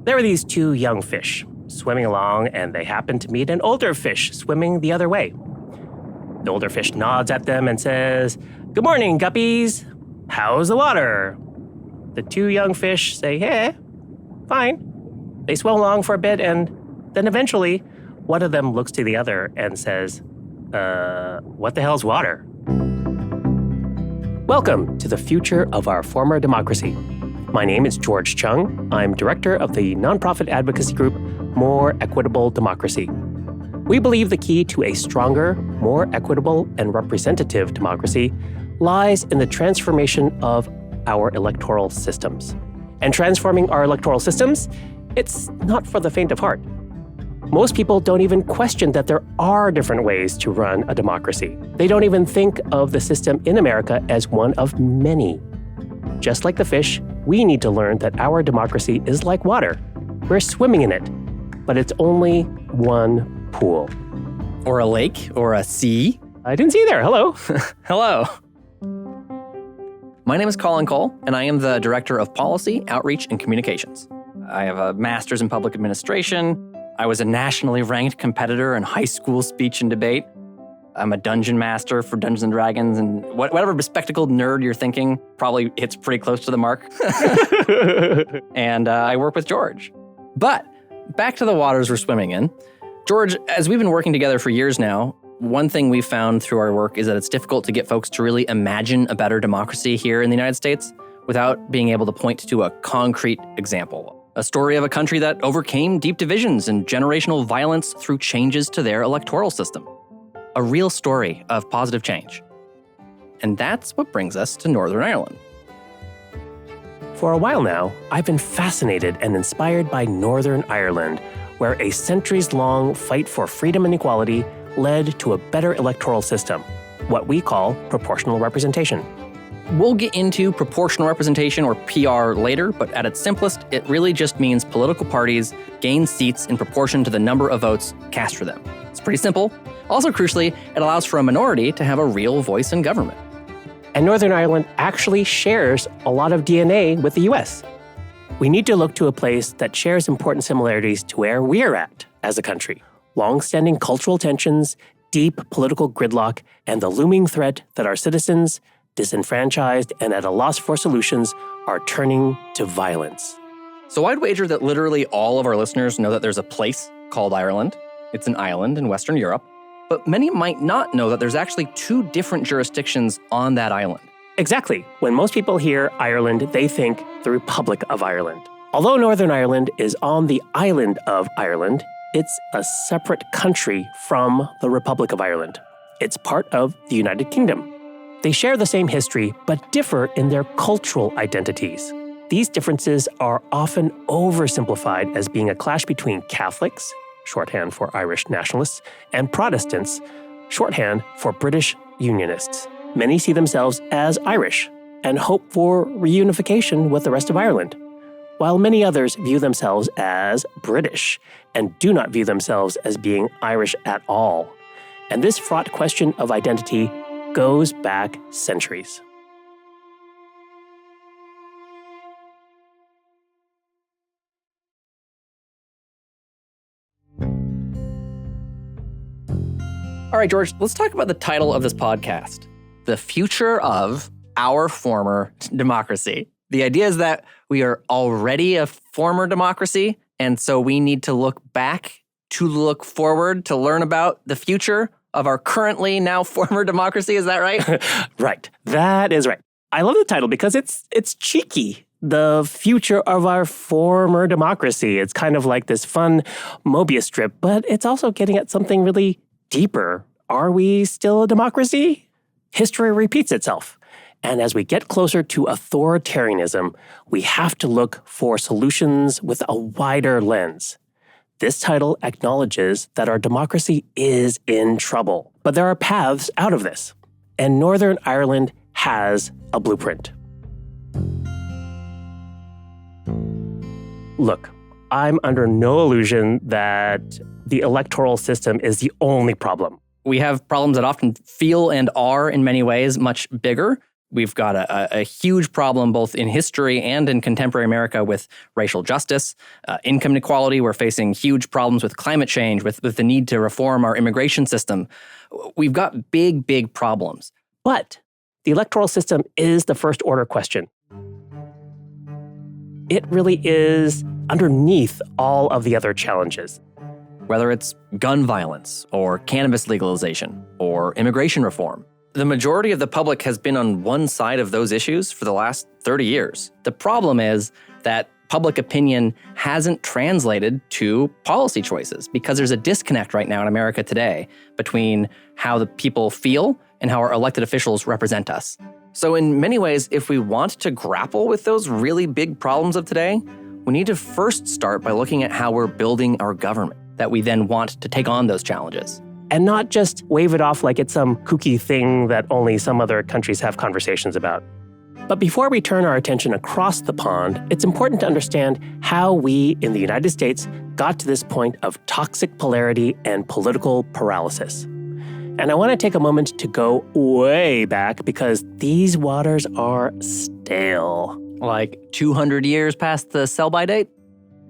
There are these two young fish swimming along, and they happen to meet an older fish swimming the other way. The older fish nods at them and says, "Good morning, guppies. How's the water?" The two young fish say, "Hey, fine." They swim along for a bit, and then eventually, one of them looks to the other and says, what the hell's water?" Welcome to the future of our former democracy. My name is George Cheung. I'm director of the nonprofit advocacy group More Equitable Democracy. We believe the key to a stronger, more equitable, and representative democracy lies in the transformation of our electoral systems. And transforming our electoral systems, it's not for the faint of heart. Most people don't even question that there are different ways to run a democracy. They don't even think of the system in America as one of many. Just like the fish, we need to learn that our democracy is like water. We're swimming in it, but it's only one pool. Or a lake, or a sea. I didn't see you there. Hello. Hello. My name is Colin Cole, and I am the Director of Policy, Outreach, and Communications. I have a master's in public administration. I was a nationally ranked competitor in high school speech and debate. I'm a dungeon master for Dungeons & Dragons, and whatever bespectacled nerd you're thinking probably hits pretty close to the mark. And I work with George. But back to the waters we're swimming in. George, as we've been working together for years now, one thing we've found through our work is that it's difficult to get folks to really imagine a better democracy here in the United States without being able to point to a concrete example. A story of a country that overcame deep divisions and generational violence through changes to their electoral system. A real story of positive change. And that's what brings us to Northern Ireland. For a while now, I've been fascinated and inspired by Northern Ireland, where a centuries-long fight for freedom and equality led to a better electoral system, what we call proportional representation. We'll get into proportional representation, or PR, later, but at its simplest, it really just means political parties gain seats in proportion to the number of votes cast for them. It's pretty simple. Also, crucially, it allows for a minority to have a real voice in government. And Northern Ireland actually shares a lot of DNA with the US. We need to look to a place that shares important similarities to where we're at as a country. Long-standing cultural tensions, deep political gridlock, and the looming threat that our citizens, disenfranchised and at a loss for solutions, are turning to violence. So I'd wager that literally all of our listeners know that there's a place called Ireland. It's an island in Western Europe. But many might not know that there's actually two different jurisdictions on that island. Exactly. When most people hear Ireland, they think the Republic of Ireland. Although Northern Ireland is on the island of Ireland, it's a separate country from the Republic of Ireland. It's part of the United Kingdom. They share the same history, but differ in their cultural identities. These differences are often oversimplified as being a clash between Catholics, shorthand for Irish nationalists, and Protestants, shorthand for British Unionists. Many see themselves as Irish and hope for reunification with the rest of Ireland, while many others view themselves as British and do not view themselves as being Irish at all. And this fraught question of identity goes back centuries. All right, George, let's talk about the title of this podcast, The Future of Our Former Democracy. The idea is that we are already a former democracy, and so we need to look back to look forward to learn about the future of our currently now former democracy. Is that right? Right. That is right. I love the title because it's cheeky. The future of our former democracy. It's kind of like this fun Mobius strip, but it's also getting at something really deeper. Are we still a democracy? History repeats itself. And as we get closer to authoritarianism, we have to look for solutions with a wider lens. This title acknowledges that our democracy is in trouble, but there are paths out of this. And Northern Ireland has a blueprint. Look, I'm under no illusion that the electoral system is the only problem. We have problems that often feel and are, in many ways, much bigger. We've got a huge problem both in history and in contemporary America with racial justice, income inequality. We're facing huge problems with climate change, with the need to reform our immigration system. We've got big, big problems. But the electoral system is the first order question. It really is underneath all of the other challenges. Whether it's gun violence or cannabis legalization or immigration reform, the majority of the public has been on one side of those issues for the last 30 years. The problem is that public opinion hasn't translated to policy choices because there's a disconnect right now in America today between how the people feel and how our elected officials represent us. So in many ways, if we want to grapple with those really big problems of today, we need to first start by looking at how we're building our government that we then want to take on those challenges. And not just wave it off like it's some kooky thing that only some other countries have conversations about. But before we turn our attention across the pond, it's important to understand how we in the United States got to this point of toxic polarity and political paralysis. And I want to take a moment to go way back because these waters are stale. Like 200 years past the sell-by date?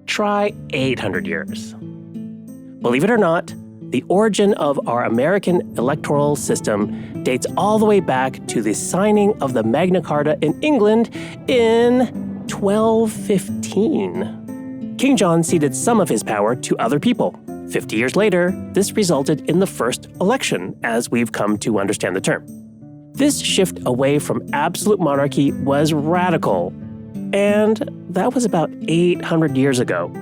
Try 800 years. Believe it or not, the origin of our American electoral system dates all the way back to the signing of the Magna Carta in England in 1215. King John ceded some of his power to other people. 50 years later, this resulted in the first election, as we've come to understand the term. This shift away from absolute monarchy was radical, and that was about 800 years ago.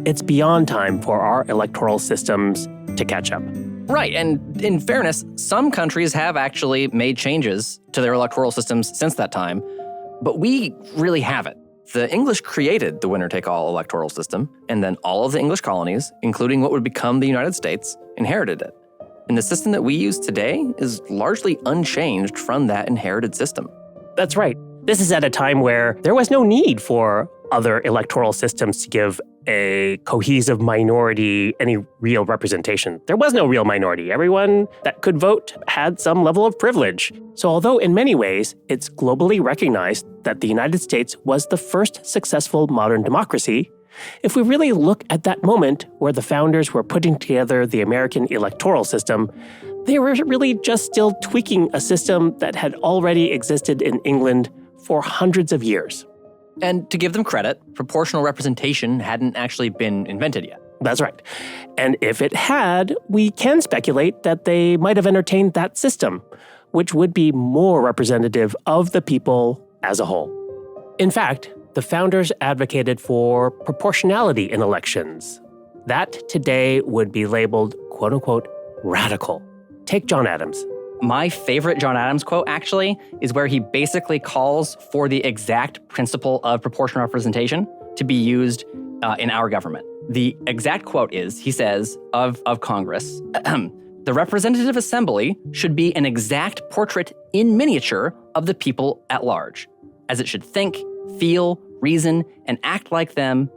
It's beyond time for our electoral systems to catch up. Right, and in fairness, some countries have actually made changes to their electoral systems since that time, but we really haven't. The English created the winner-take-all electoral system, and then all of the English colonies, including what would become the United States, inherited it. And the system that we use today is largely unchanged from that inherited system. That's right. This is at a time where there was no need for other electoral systems to give a cohesive minority any real representation. There was no real minority. Everyone that could vote had some level of privilege. So although in many ways it's globally recognized that the United States was the first successful modern democracy, if we really look at that moment where the founders were putting together the American electoral system, they were really just still tweaking a system that had already existed in England for hundreds of years. And to give them credit, proportional representation hadn't actually been invented yet. That's right. And if it had, we can speculate that they might have entertained that system, which would be more representative of the people as a whole. In fact, the founders advocated for proportionality in elections. That today would be labeled, quote-unquote, radical. Take John Adams. My favorite John Adams quote, actually, is where he basically calls for the exact principle of proportional representation to be used in our government. The exact quote is, he says, of Congress, the representative assembly should be an exact portrait in miniature of the people at large, as it should think, feel, reason, and act like them.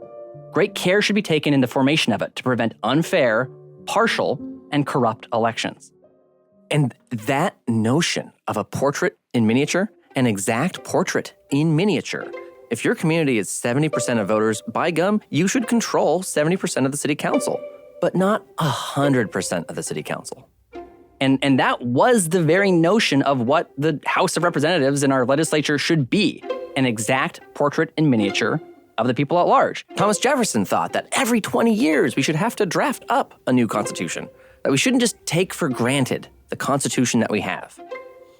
Great care should be taken in the formation of it to prevent unfair, partial, and corrupt elections. And that notion of a portrait in miniature, an exact portrait in miniature, if your community is 70% of voters, by gum, you should control 70% of the city council, but not 100% of the city council. And that was the very notion of what the House of Representatives in our legislature should be, an exact portrait in miniature of the people at large. Thomas Jefferson thought that every 20 years we should have to draft up a new constitution, that we shouldn't just take for granted the Constitution that we have.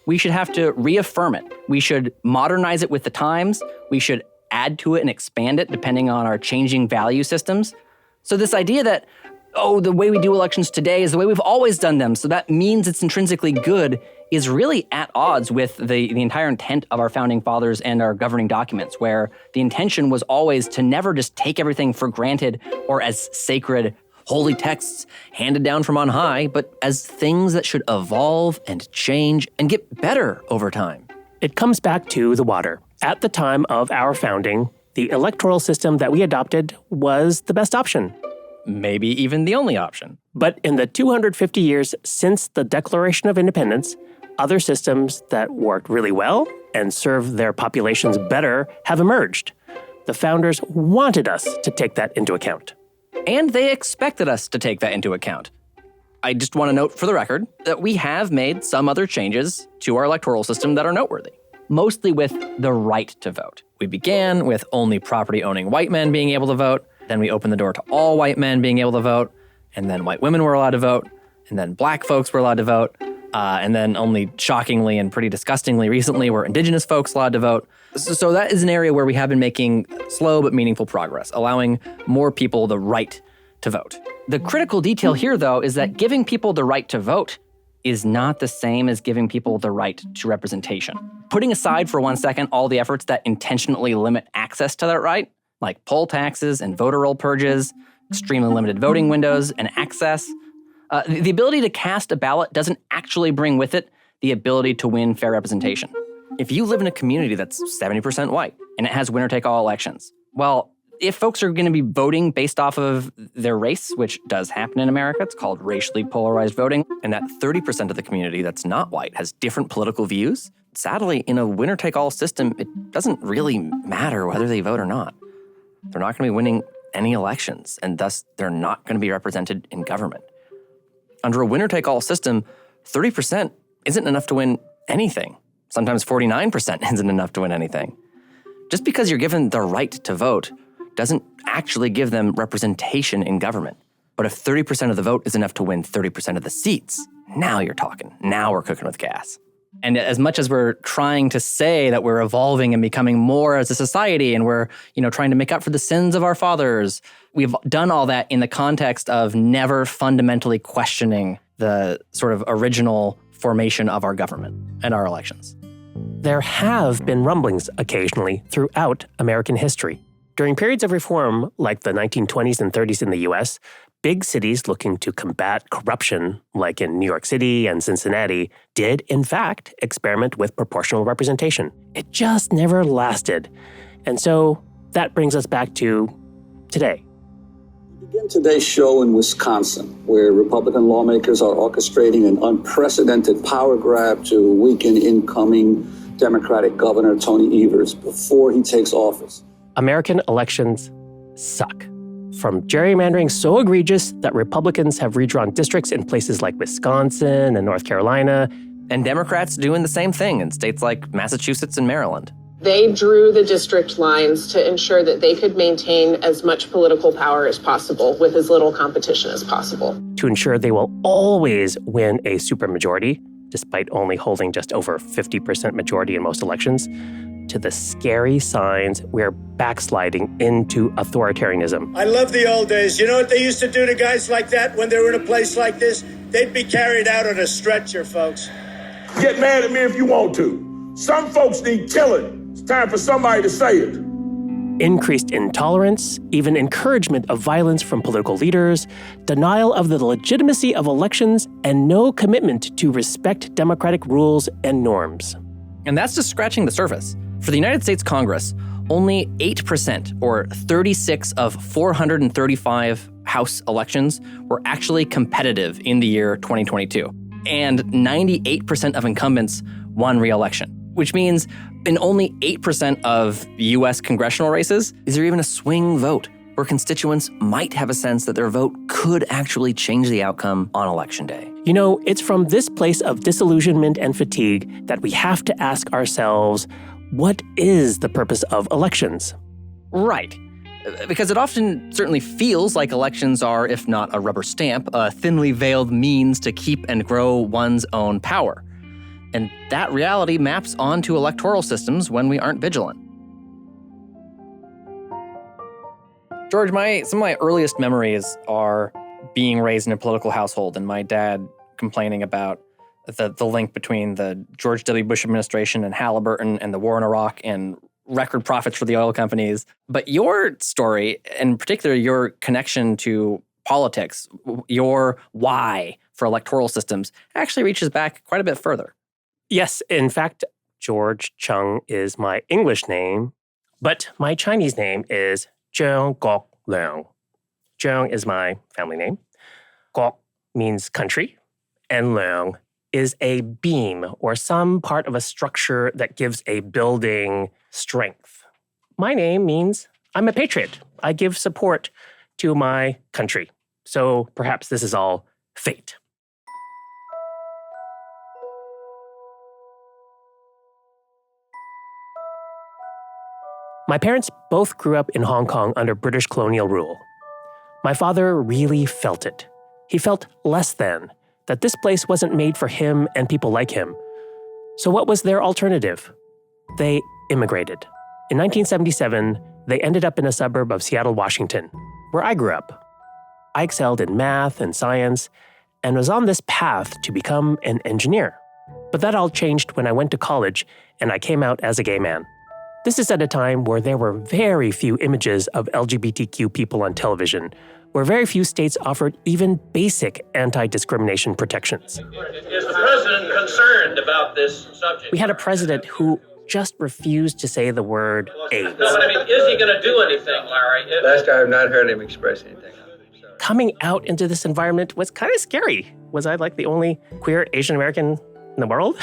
We should have to reaffirm it. We should modernize it with the times. We should add to it and expand it depending on our changing value systems. So this idea that, the way we do elections today is the way we've always done them, so that means it's intrinsically good, is really at odds with the entire intent of our founding fathers and our governing documents, where the intention was always to never just take everything for granted or as sacred, holy texts handed down from on high, but as things that should evolve and change and get better over time. It comes back to the water. At the time of our founding, the electoral system that we adopted was the best option. Maybe even the only option. But in the 250 years since the Declaration of Independence, other systems that worked really well and served their populations better have emerged. The founders wanted us to take that into account. And they expected us to take that into account. I just want to note for the record that we have made some other changes to our electoral system that are noteworthy, mostly with the right to vote. We began with only property-owning white men being able to vote. Then we opened the door to all white men being able to vote. And then white women were allowed to vote. And then black folks were allowed to vote. And then only shockingly and pretty disgustingly recently were indigenous folks allowed to vote. So that is an area where we have been making slow but meaningful progress, allowing more people the right to vote. The critical detail here, though, is that giving people the right to vote is not the same as giving people the right to representation. Putting aside for 1 second all the efforts that intentionally limit access to that right, like poll taxes and voter roll purges, extremely limited voting windows and access, the ability to cast a ballot doesn't actually bring with it the ability to win fair representation. If you live in a community that's 70% white and it has winner-take-all elections, well, if folks are going to be voting based off of their race, which does happen in America, it's called racially polarized voting, and that 30% of the community that's not white has different political views, sadly, in a winner-take-all system, it doesn't really matter whether they vote or not. They're not going to be winning any elections, and thus they're not going to be represented in government. Under a winner-take-all system, 30% isn't enough to win anything. Sometimes 49% isn't enough to win anything. Just because you're given the right to vote doesn't actually give them representation in government. But if 30% of the vote is enough to win 30% of the seats, now you're talking. Now we're cooking with gas. And as much as we're trying to say that we're evolving and becoming more as a society and we're, trying to make up for the sins of our fathers, we've done all that in the context of never fundamentally questioning the sort of original formation of our government and our elections. There have been rumblings occasionally throughout American history. During periods of reform like the 1920s and 30s in the US, big cities looking to combat corruption, like in New York City and Cincinnati, did, in fact, experiment with proportional representation. It just never lasted. And so that brings us back to today. We begin today's show in Wisconsin, where Republican lawmakers are orchestrating an unprecedented power grab to weaken incoming Democratic Governor Tony Evers before he takes office. American elections suck. From gerrymandering so egregious that Republicans have redrawn districts in places like Wisconsin and North Carolina. And Democrats doing the same thing in states like Massachusetts and Maryland. They drew the district lines to ensure that they could maintain as much political power as possible with as little competition as possible. To ensure they will always win a supermajority, despite only holding just over 50% majority in most elections, to the scary signs we're backsliding into authoritarianism. I love the old days. You know what they used to do to guys like that when they were in a place like this? They'd be carried out on a stretcher, folks. Get mad at me if you want to. Some folks need killing. It's time for somebody to say it. Increased intolerance, even encouragement of violence from political leaders, denial of the legitimacy of elections, and no commitment to respect democratic rules and norms. And that's just scratching the surface. For the United States Congress, only 8%, or 36 of 435 House elections, were actually competitive in the year 2022. And 98% of incumbents won re-election, which means in only 8% of U.S. congressional races is there even a swing vote, where constituents might have a sense that their vote could actually change the outcome on Election Day. It's from this place of disillusionment and fatigue that we have to ask ourselves, what is the purpose of elections? Right. Because it often certainly feels like elections are, if not a rubber stamp, a thinly veiled means to keep and grow one's own power. And that reality maps onto electoral systems when we aren't vigilant. George, some of my earliest memories are being raised in a political household and my dad complaining about the link between the George W. Bush administration and Halliburton and the war in Iraq and record profits for the oil companies. But your story, in particular, your connection to politics, your why for electoral systems, actually reaches back quite a bit further. Yes, in fact, George Cheung is my English name, but my Chinese name is Cheung Colin. Cheung is my family name. Kok means country, and Leung is a beam or some part of a structure that gives a building strength. My name means I'm a patriot. I give support to my country. So perhaps this is all fate. My parents both grew up in Hong Kong under British colonial rule. My father really felt it. He felt less than, that this place wasn't made for him and people like him. So what was their alternative? They immigrated. In 1977, they ended up in a suburb of Seattle, Washington, where I grew up. I excelled in math and science and was on this path to become an engineer. But that all changed when I went to college and I came out as a gay man. This is at a time where there were very few images of LGBTQ people on television, where very few states offered even basic anti-discrimination protections. Is the president concerned about this subject? We had a president who just refused to say the word AIDS. No, but I mean, is he going to do anything, Larry? Last I have not heard him express anything. Coming out into this environment was kind of scary. Was I like the only queer Asian American in the world?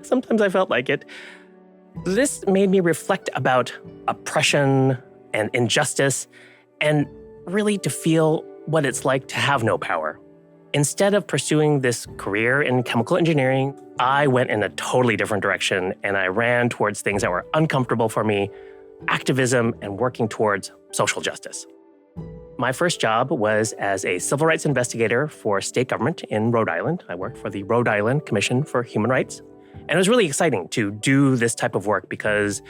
Sometimes I felt like it. This made me reflect about oppression and injustice and really to feel what it's like to have no power. Instead of pursuing this career in chemical engineering, I went in a totally different direction and I ran towards things that were uncomfortable for me, activism and working towards social justice. My first job was as a civil rights investigator for state government in Rhode Island. I worked for the Rhode Island Commission for Human Rights. And it was really exciting to do this type of work because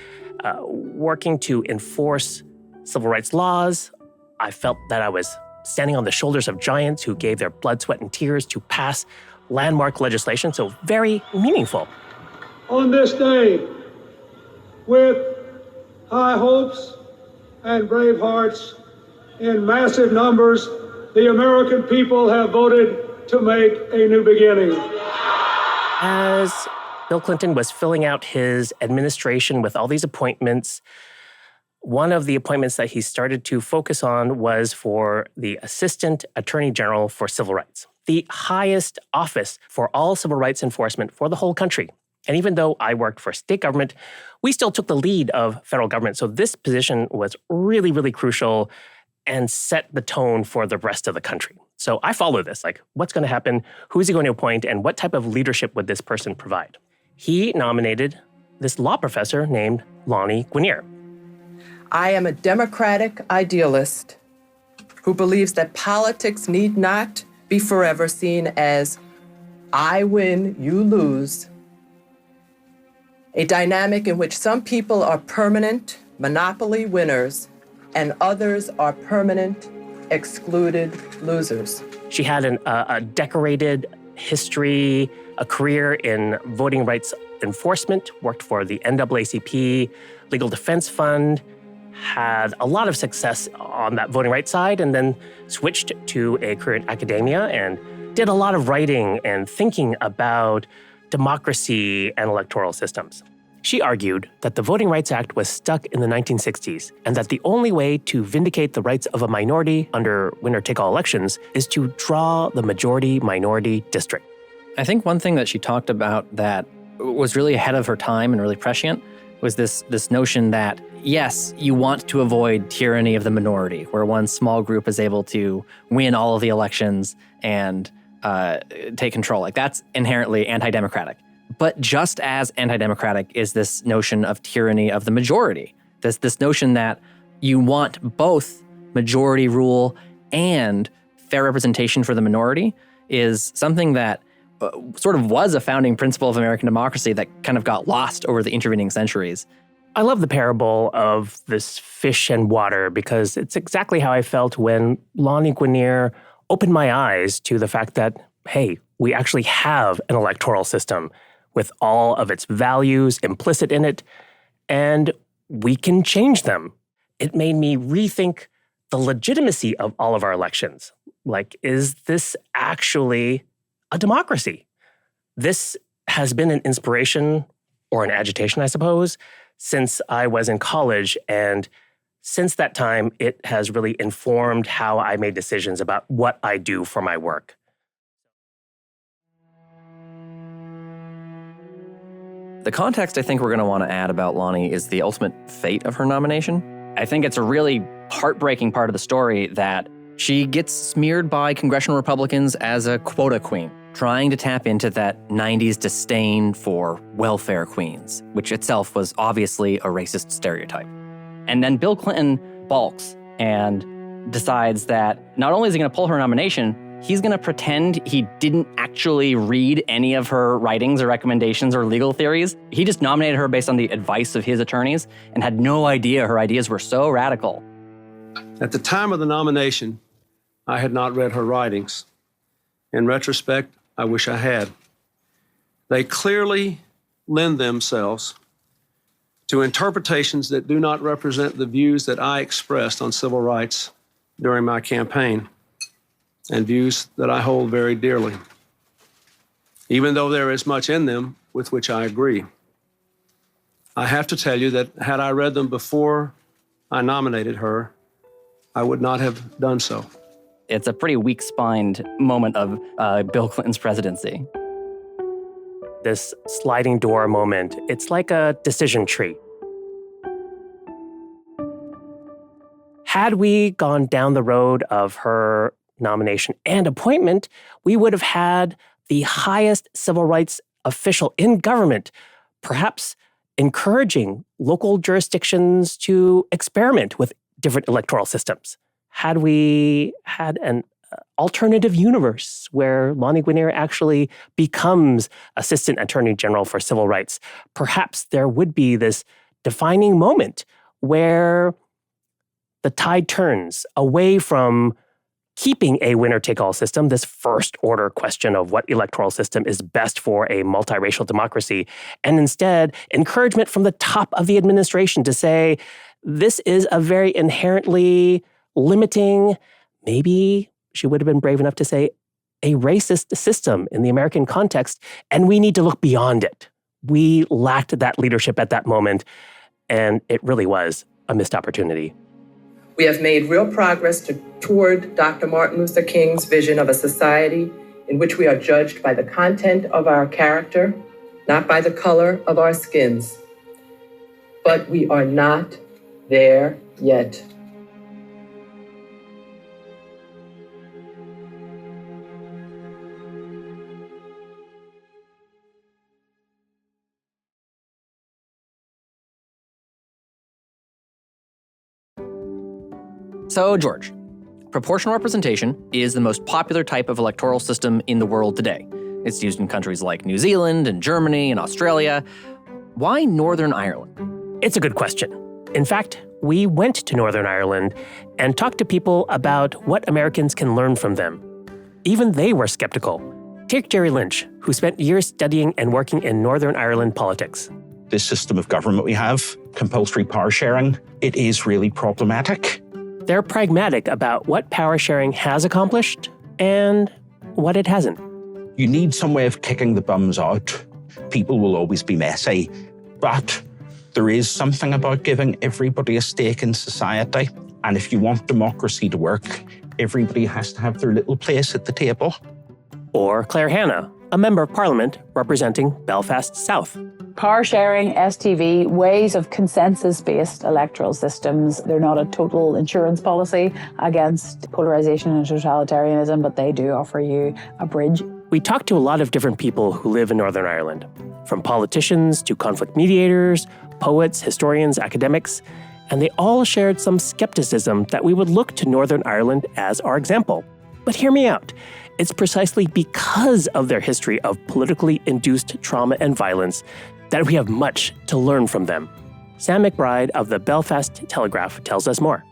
working to enforce civil rights laws, I felt that I was standing on the shoulders of giants who gave their blood, sweat, and tears to pass landmark legislation, so very meaningful. On this day, with high hopes and brave hearts, in massive numbers, the American people have voted to make a new beginning. As Bill Clinton was filling out his administration with all these appointments, one of the appointments that he started to focus on was for the Assistant Attorney General for Civil Rights, the highest office for all civil rights enforcement for the whole country. And even though I worked for state government, we still took the lead of federal government. So this position was really, really crucial and set the tone for the rest of the country. So I follow this, like what's going to happen, who's he going to appoint, and what type of leadership would this person provide? He nominated this law professor named Lani Guinier. I am a democratic idealist who believes that politics need not be forever seen as I win, you lose. A dynamic in which some people are permanent monopoly winners and others are permanent excluded losers. She had a decorated history, a career in voting rights enforcement, worked for the NAACP Legal Defense Fund, had a lot of success on that voting rights side, and then switched to a career in academia and did a lot of writing and thinking about democracy and electoral systems. She argued that the Voting Rights Act was stuck in the 1960s and that the only way to vindicate the rights of a minority under winner-take-all elections is to draw the majority-minority district. I think one thing that she talked about that was really ahead of her time and really prescient was this notion that, yes, you want to avoid tyranny of the minority, where one small group is able to win all of the elections and take control. Like, that's inherently anti-democratic. But just as anti-democratic is this notion of tyranny of the majority, this notion that you want both majority rule and fair representation for the minority is something that sort of was a founding principle of American democracy that kind of got lost over the intervening centuries. I love the parable of this fish and water because it's exactly how I felt when Lani Guinier opened my eyes to the fact that, hey, we actually have an electoral system with all of its values implicit in it, and we can change them. It made me rethink the legitimacy of all of our elections. Like, is this actually a democracy? This has been an inspiration or an agitation, I suppose, since I was in college. And since that time, it has really informed how I made decisions about what I do for my work. The context I think we're going to want to add about Lonnie is the ultimate fate of her nomination. I think it's a really heartbreaking part of the story that she gets smeared by congressional Republicans as a quota queen, trying to tap into that 90s disdain for welfare queens, which itself was obviously a racist stereotype. And then Bill Clinton balks and decides that not only is he going to pull her nomination, he's going to pretend he didn't actually read any of her writings or recommendations or legal theories. He just nominated her based on the advice of his attorneys and had no idea her ideas were so radical. At the time of the nomination, I had not read her writings. In retrospect, I wish I had. They clearly lend themselves to interpretations that do not represent the views that I expressed on civil rights during my campaign, and views that I hold very dearly, even though there is much in them with which I agree. I have to tell you that had I read them before I nominated her, I would not have done so. It's a pretty weak-spined moment of Bill Clinton's presidency. This sliding door moment, it's like a decision tree. Had we gone down the road of her nomination and appointment, we would have had the highest civil rights official in government, perhaps encouraging local jurisdictions to experiment with different electoral systems. Had we had an alternative universe where Lonnie Guinier actually becomes Assistant Attorney General for Civil Rights, perhaps there would be this defining moment where the tide turns away from keeping a winner-take-all system, this first-order question of what electoral system is best for a multiracial democracy, and instead encouragement from the top of the administration to say, this is a very inherently limiting, maybe she would have been brave enough to say, a racist system in the American context, and we need to look beyond it. We lacked that leadership at that moment, and it really was a missed opportunity. We have made real progress toward Dr. Martin Luther King's vision of a society in which we are judged by the content of our character, not by the color of our skins. But we are not there yet. So, George, proportional representation is the most popular type of electoral system in the world today. It's used in countries like New Zealand and Germany and Australia. Why Northern Ireland? It's a good question. In fact, we went to Northern Ireland and talked to people about what Americans can learn from them. Even they were skeptical. Take Jerry Lynch, who spent years studying and working in Northern Ireland politics. This system of government we have, compulsory power sharing, it is really problematic. They're pragmatic about what power sharing has accomplished and what it hasn't. You need some way of kicking the bums out. People will always be messy, but there is something about giving everybody a stake in society. And if you want democracy to work, everybody has to have their little place at the table. Or Claire Hanna, a member of Parliament representing Belfast South. Power sharing, STV, ways of consensus-based electoral systems. They're not a total insurance policy against polarization and totalitarianism, but they do offer you a bridge. We talked to a lot of different people who live in Northern Ireland, from politicians to conflict mediators, poets, historians, academics, and they all shared some skepticism that we would look to Northern Ireland as our example. But hear me out. It's precisely because of their history of politically induced trauma and violence that we have much to learn from them. Sam McBride of the Belfast Telegraph tells us more.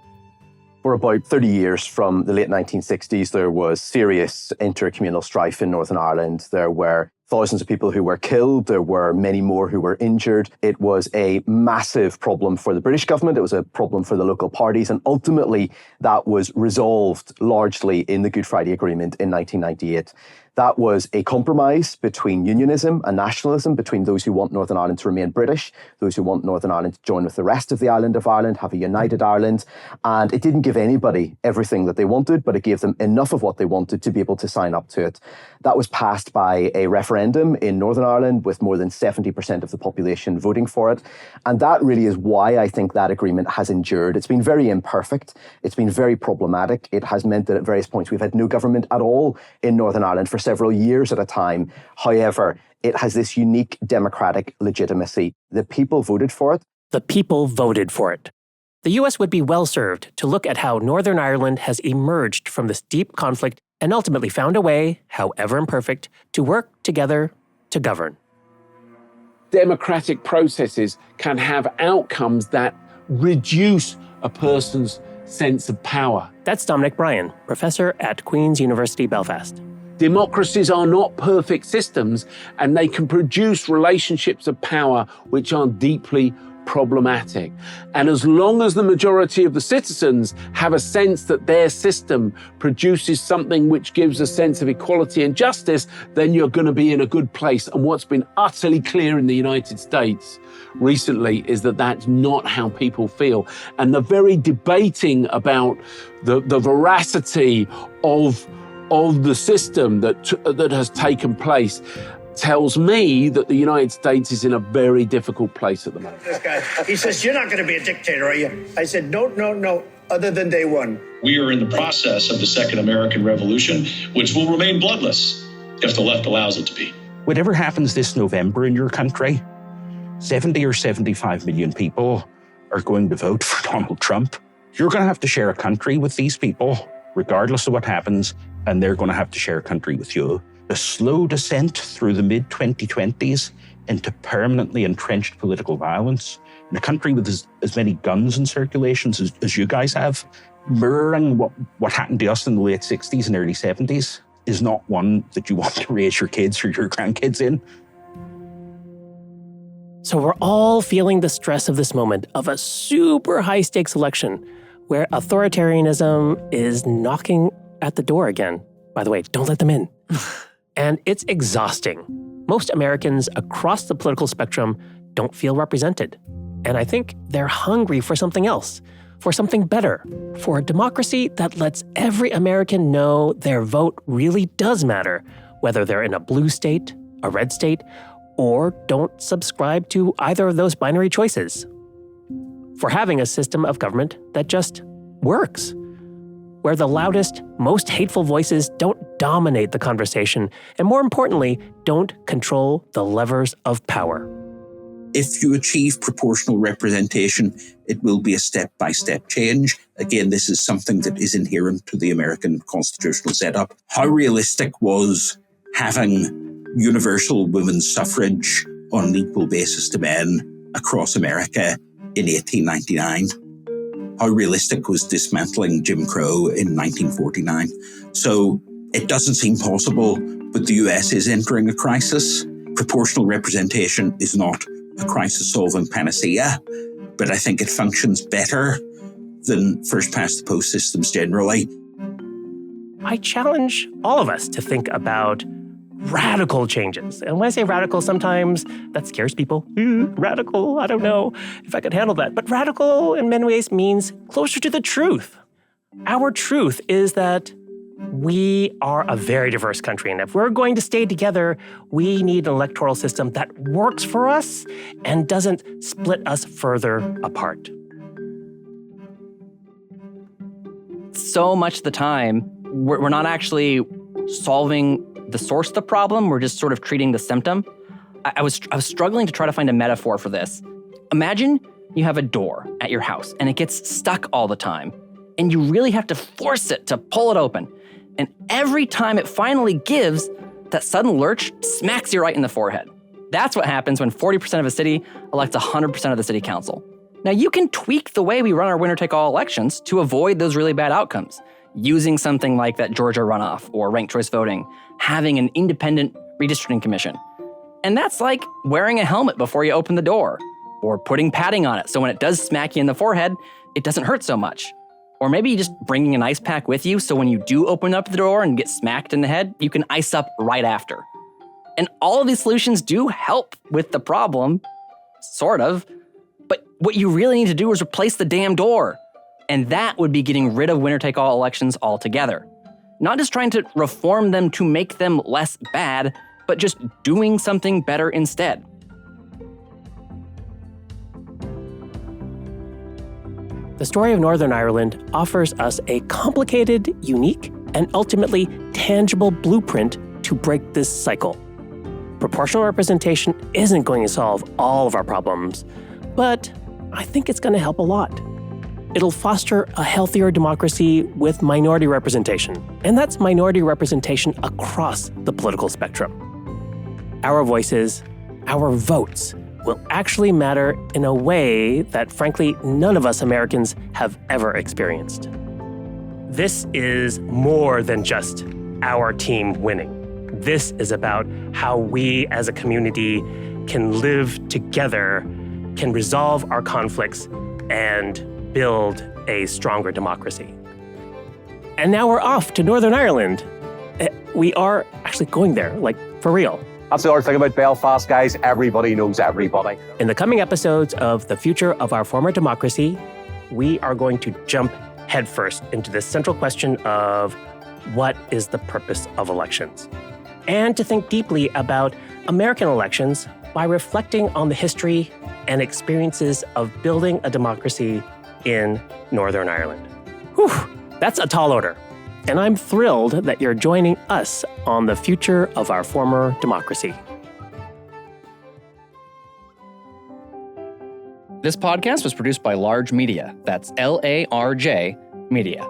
For about 30 years, from the late 1960s, there was serious intercommunal strife in Northern Ireland. There were thousands of people who were killed. There were many more who were injured. It was a massive problem for the British government. It was a problem for the local parties. And ultimately, that was resolved largely in the Good Friday Agreement in 1998. That was a compromise between unionism and nationalism, between those who want Northern Ireland to remain British, those who want Northern Ireland to join with the rest of the island of Ireland, have a united Ireland. And it didn't give anybody everything that they wanted, but it gave them enough of what they wanted to be able to sign up to it. That was passed by a referendum referendum in Northern Ireland with more than 70% of the population voting for it. And that really is why I think that agreement has endured. It's been very imperfect. It's been very problematic. It has meant that at various points we've had no government at all in Northern Ireland for several years at a time. However, it has this unique democratic legitimacy. The people voted for it. The people voted for it. The US would be well served to look at how Northern Ireland has emerged from this deep conflict and ultimately found a way, however imperfect, to work together to govern. Democratic processes can have outcomes that reduce a person's sense of power. That's Dominic Bryan, professor at Queen's University Belfast. Democracies are not perfect systems, and they can produce relationships of power which are deeply problematic. And as long as the majority of the citizens have a sense that their system produces something which gives a sense of equality and justice, then you're going to be in a good place. And what's been utterly clear in the United States recently is that that's not how people feel. And the very debating about the veracity of the system that has taken place tells me that the United States is in a very difficult place at the moment. This guy, he says, "You're not going to be a dictator, are you?" I said, no, other than day one. We are in the process of the Second American Revolution, which will remain bloodless if the left allows it to be. Whatever happens this November in your country, 70 or 75 million people are going to vote for Donald Trump. You're going to have to share a country with these people, regardless of what happens, and they're going to have to share a country with you. A slow descent through the mid-2020s into permanently entrenched political violence in a country with as many guns in circulation as you guys have, mirroring what happened to us in the late 60s and early 70s, is not one that you want to raise your kids or your grandkids in. So we're all feeling the stress of this moment of a super high-stakes election where authoritarianism is knocking at the door again. By the way, don't let them in. And it's exhausting. Most Americans across the political spectrum don't feel represented. And I think they're hungry for something else, for something better, for a democracy that lets every American know their vote really does matter, whether they're in a blue state, a red state, or don't subscribe to either of those binary choices. For having a system of government that just works, where the loudest, most hateful voices don't dominate the conversation, and more importantly, don't control the levers of power. If you achieve proportional representation, it will be a step-by-step change. Again, this is something that is inherent to the American constitutional setup. How realistic was having universal women's suffrage on an equal basis to men across America in 1899? How realistic was dismantling Jim Crow in 1949? So it doesn't seem possible, but the US is entering a crisis. Proportional representation is not a crisis-solving panacea, but I think it functions better than first-past-the-post systems generally. I challenge all of us to think about radical changes. And when I say radical, sometimes that scares people. Radical, I don't know if I could handle that. But radical in many ways means closer to the truth. Our truth is that we are a very diverse country. And if we're going to stay together, we need an electoral system that works for us and doesn't split us further apart. So much of the time, we're not actually solving the source of the problem. We're just sort of treating the symptom. I was struggling to try to find a metaphor for this. Imagine you have a door at your house and it gets stuck all the time, and you really have to force it to pull it open. And every time it finally gives, that sudden lurch smacks you right in the forehead. That's what happens when 40% of a city elects 100% of the city council. Now, you can tweak the way we run our winner-take-all elections to avoid those really bad outcomes, using something like that Georgia runoff or ranked choice voting, having an independent redistricting commission. And that's like wearing a helmet before you open the door, or putting padding on it so when it does smack you in the forehead, it doesn't hurt so much. Or maybe just bringing an ice pack with you so when you do open up the door and get smacked in the head, you can ice up right after. And all of these solutions do help with the problem, sort of, but what you really need to do is replace the damn door. And that would be getting rid of winner-take-all elections altogether. Not just trying to reform them to make them less bad, but just doing something better instead. The story of Northern Ireland offers us a complicated, unique, and ultimately tangible blueprint to break this cycle. Proportional representation isn't going to solve all of our problems, but I think it's going to help a lot. It'll foster a healthier democracy with minority representation, and that's minority representation across the political spectrum. Our voices, our votes, will actually matter in a way that, frankly, none of us Americans have ever experienced. This is more than just our team winning. This is about how we as a community can live together, can resolve our conflicts, and build a stronger democracy. And now we're off to Northern Ireland. We are actually going there, like for real. That's the other thing about Belfast, guys. Everybody knows everybody. In the coming episodes of The Future of Our Former Democracy, we are going to jump headfirst into the central question of what is the purpose of elections? And to think deeply about American elections by reflecting on the history and experiences of building a democracy in Northern Ireland. Whew, that's a tall order. And I'm thrilled that you're joining us on The Future of Our Former Democracy. This podcast was produced by Large Media. That's LARJ Media.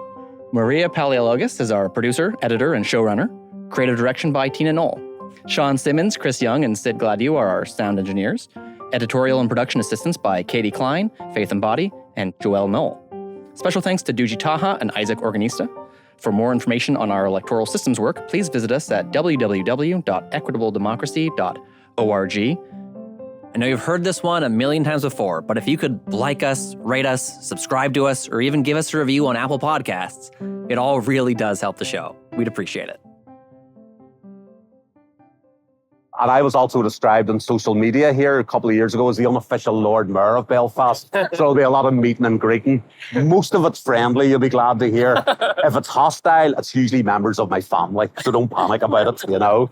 Maria Paleologos is our producer, editor, and showrunner. Creative direction by Tina Knoll. Sean Simmons, Chris Young, and Sid Gladieu are our sound engineers. Editorial and production assistance by Katie Klein, Faith Embody, and Joelle Knoll. Special thanks to Duji Taha and Isaac Organista. For more information on our electoral systems work, please visit us at www.equitabledemocracy.org. I know you've heard this one a million times before, but if you could like us, rate us, subscribe to us, or even give us a review on Apple Podcasts, it all really does help the show. We'd appreciate it. And I was also described on social media here a couple of years ago as the unofficial Lord Mayor of Belfast. So there'll be a lot of meeting and greeting. Most of it's friendly, you'll be glad to hear. If it's hostile, it's usually members of my family. So don't panic about it, you know.